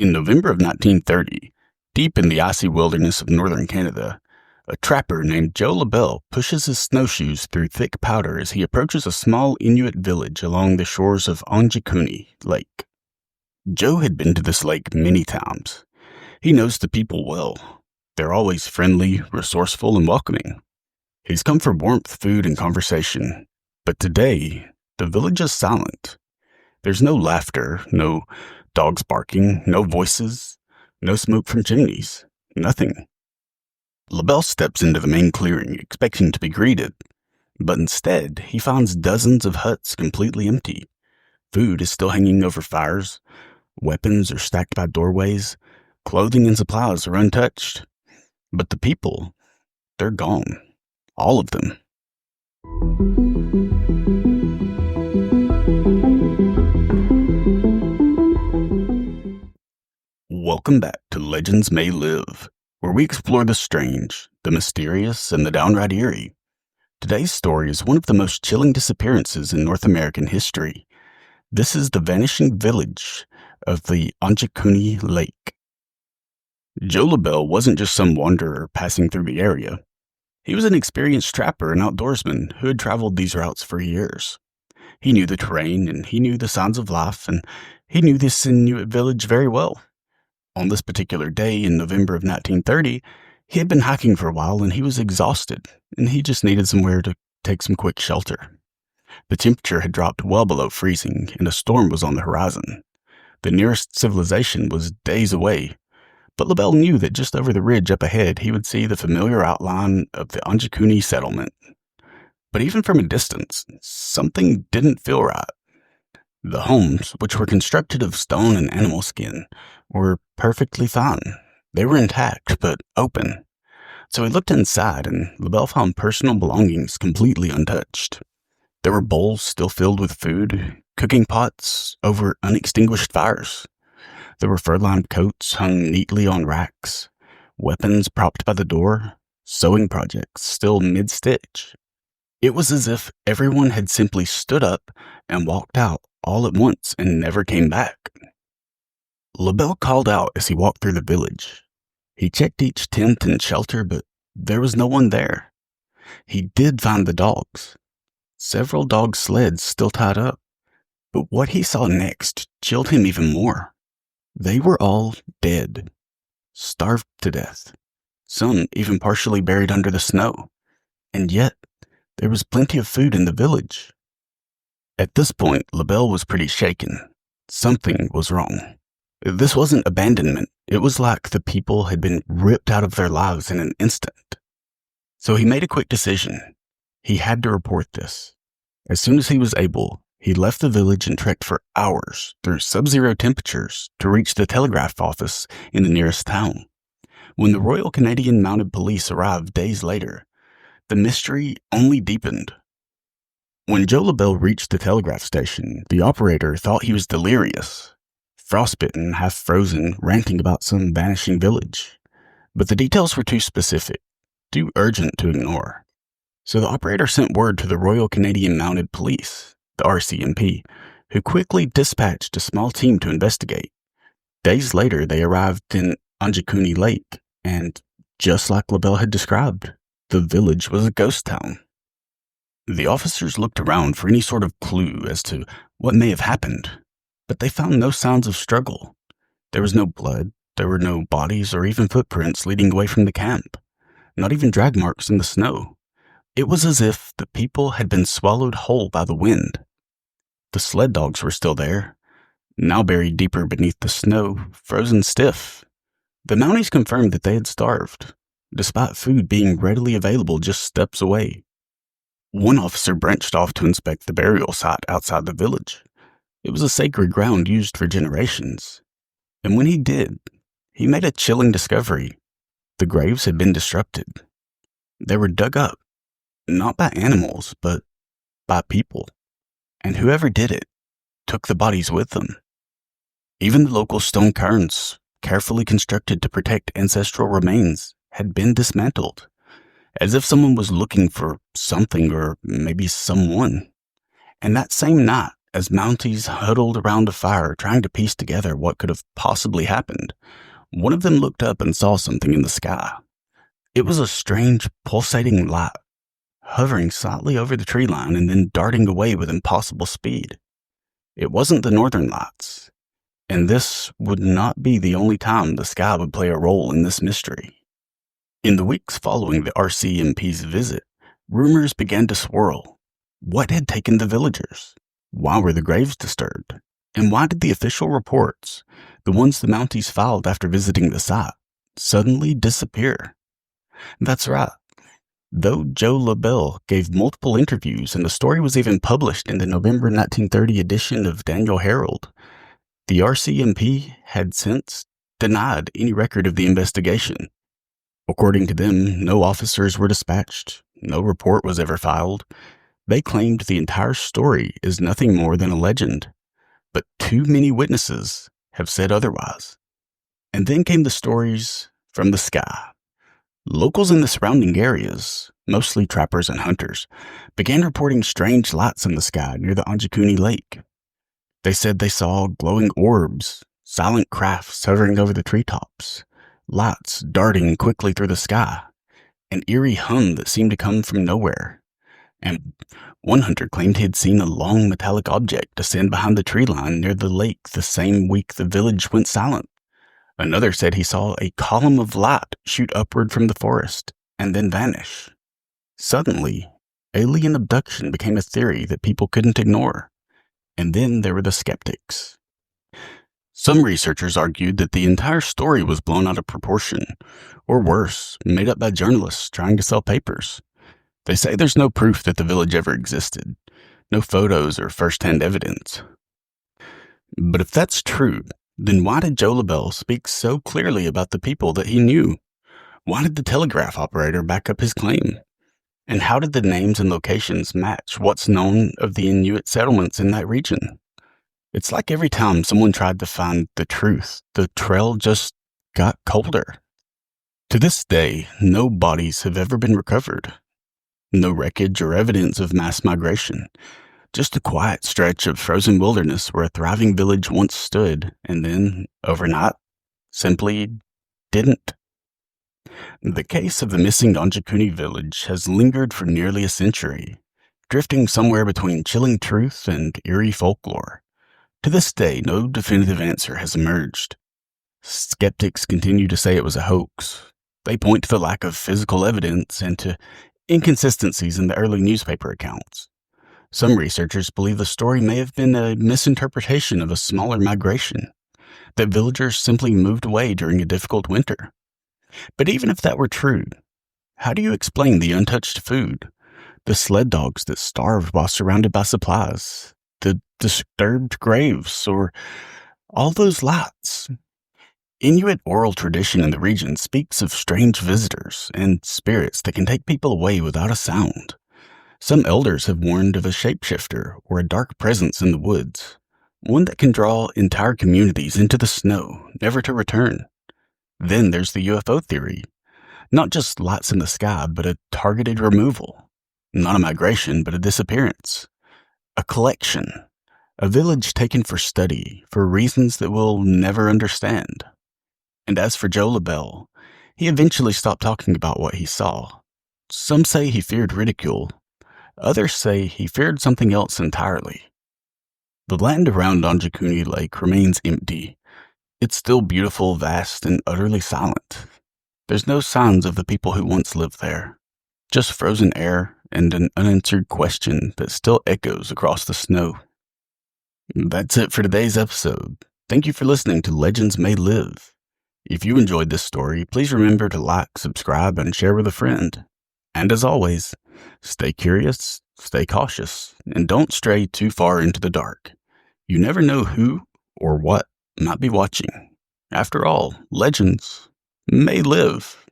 In November of 1930, deep in the icy wilderness of northern Canada, a trapper named Joe LaBelle pushes his snowshoes through thick powder as he approaches a small Inuit village along the shores of Anjikuni Lake. Joe had been to this lake many times. He knows the people well. They're always friendly, resourceful, and welcoming. He's come for warmth, food, and conversation. But today, the village is silent. There's no laughter, no dogs barking, no voices, no smoke from chimneys, nothing. LaBelle steps into the main clearing, expecting to be greeted, but instead, he finds dozens of huts completely empty. Food is still hanging over fires, weapons are stacked by doorways, clothing and supplies are untouched. But the people, they're gone. All of them. Welcome back to Legends May Live, where we explore the strange, the mysterious, and the downright eerie. Today's story is one of the most chilling disappearances in North American history. This is the vanishing village of the Anjikuni Lake. Joe LaBelle wasn't just some wanderer passing through the area. He was an experienced trapper and outdoorsman who had traveled these routes for years. He knew the terrain, and he knew the signs of life, and he knew this Inuit village very well. On this particular day in November of 1930, he had been hiking for a while and he was exhausted, and he just needed somewhere to take some quick shelter. The temperature had dropped well below freezing, and a storm was on the horizon. The nearest civilization was days away, but LaBelle knew that just over the ridge up ahead he would see the familiar outline of the Anjikuni settlement. But even from a distance, something didn't feel right. The homes, which were constructed of stone and animal skin, were perfectly fine. They were intact, but open. So he looked inside, and LaBelle found personal belongings completely untouched. There were bowls still filled with food, cooking pots over unextinguished fires. There were fur-lined coats hung neatly on racks, weapons propped by the door, sewing projects still mid-stitch. It was as if everyone had simply stood up and walked out all at once and never came back. LaBelle called out as he walked through the village. He checked each tent and shelter, but there was no one there. He did find the dogs. Several dog sleds still tied up. But what he saw next chilled him even more. They were all dead, starved to death, some even partially buried under the snow. And yet, there was plenty of food in the village. At this point, LaBelle was pretty shaken. Something was wrong. This wasn't abandonment. It was like the people had been ripped out of their lives in an instant. So he made a quick decision. He had to report this. As soon as he was able, he left the village and trekked for hours through sub-zero temperatures to reach the telegraph office in the nearest town. When the Royal Canadian Mounted Police arrived days later, the mystery only deepened. When Joe LaBelle reached the telegraph station, the operator thought he was delirious, frostbitten, half-frozen, ranting about some vanishing village. But the details were too specific, too urgent to ignore. So the operator sent word to the Royal Canadian Mounted Police, the RCMP, who quickly dispatched a small team to investigate. Days later, they arrived in Anjikuni Lake, and just like LaBelle had described, the village was a ghost town. The officers looked around for any sort of clue as to what may have happened, but they found no signs of struggle. There was no blood, there were no bodies or even footprints leading away from the camp, not even drag marks in the snow. It was as if the people had been swallowed whole by the wind. The sled dogs were still there, now buried deeper beneath the snow, frozen stiff. The Mounties confirmed that they had starved, despite food being readily available just steps away. One officer branched off to inspect the burial site outside the village. It was a sacred ground used for generations. And when he did, he made a chilling discovery. The graves had been disrupted. They were dug up, not by animals, but by people. And whoever did it took the bodies with them. Even the local stone cairns, carefully constructed to protect ancestral remains, had been dismantled, as if someone was looking for something or maybe someone. And that same night, As Mounties huddled around a fire trying to piece together what could have possibly happened, one of them looked up and saw something in the sky. It was a strange, pulsating light, hovering slightly over the tree line and then darting away with impossible speed. It wasn't the northern lights, and this would not be the only time the sky would play a role in this mystery. In the weeks following the RCMP's visit, rumors began to swirl. What had taken the villagers? Why were the graves disturbed? And why did the official reports, the ones the Mounties filed after visiting the site, suddenly disappear? That's right. Though Joe LaBelle gave multiple interviews and the story was even published in the November 1930 edition of Daniel Herald, the RCMP had since denied any record of the investigation. According to them, no officers were dispatched, no report was ever filed. They claimed the entire story is nothing more than a legend, but too many witnesses have said otherwise. And then came the stories from the sky. Locals in the surrounding areas, mostly trappers and hunters, began reporting strange lights in the sky near the Anjikuni Lake. They said they saw glowing orbs, silent crafts hovering over the treetops, lights darting quickly through the sky, an eerie hum that seemed to come from nowhere. And one hunter claimed he had seen a long metallic object descend behind the tree line near the lake the same week the village went silent. Another said he saw a column of light shoot upward from the forest and then vanish. Suddenly, alien abduction became a theory that people couldn't ignore. And then there were the skeptics. Some researchers argued that the entire story was blown out of proportion, or worse, made up by journalists trying to sell papers. They say there's no proof that the village ever existed, no photos or first-hand evidence. But if that's true, then why did Joe LaBelle speak so clearly about the people that he knew? Why did the telegraph operator back up his claim? And how did the names and locations match what's known of the Inuit settlements in that region? It's like every time someone tried to find the truth, the trail just got colder. To this day, no bodies have ever been recovered. No wreckage or evidence of mass migration. Just a quiet stretch of frozen wilderness where a thriving village once stood and then, overnight, simply didn't. The case of the missing Anjikuni village has lingered for nearly a century, drifting somewhere between chilling truth and eerie folklore. To this day, no definitive answer has emerged. Skeptics continue to say it was a hoax. They point to the lack of physical evidence and to inconsistencies in the early newspaper accounts. Some researchers believe the story may have been a misinterpretation of a smaller migration, that villagers simply moved away during a difficult winter. But even if that were true, how do you explain the untouched food, the sled dogs that starved while surrounded by supplies, the disturbed graves, or all those lights? Inuit oral tradition in the region speaks of strange visitors and spirits that can take people away without a sound. Some elders have warned of a shapeshifter or a dark presence in the woods, one that can draw entire communities into the snow, never to return. Then there's the UFO theory. Not just lights in the sky, but a targeted removal. Not a migration, but a disappearance. A collection. A village taken for study, for reasons that we'll never understand. And as for Joe LaBelle, he eventually stopped talking about what he saw. Some say he feared ridicule. Others say he feared something else entirely. The land around Anjikuni Lake remains empty. It's still beautiful, vast, and utterly silent. There's no signs of the people who once lived there. Just frozen air and an unanswered question that still echoes across the snow. That's it for today's episode. Thank you for listening to Legends May Live. If you enjoyed this story, please remember to like, subscribe, and share with a friend. And as always, stay curious, stay cautious, and don't stray too far into the dark. You never know who or what might be watching. After all, legends may live.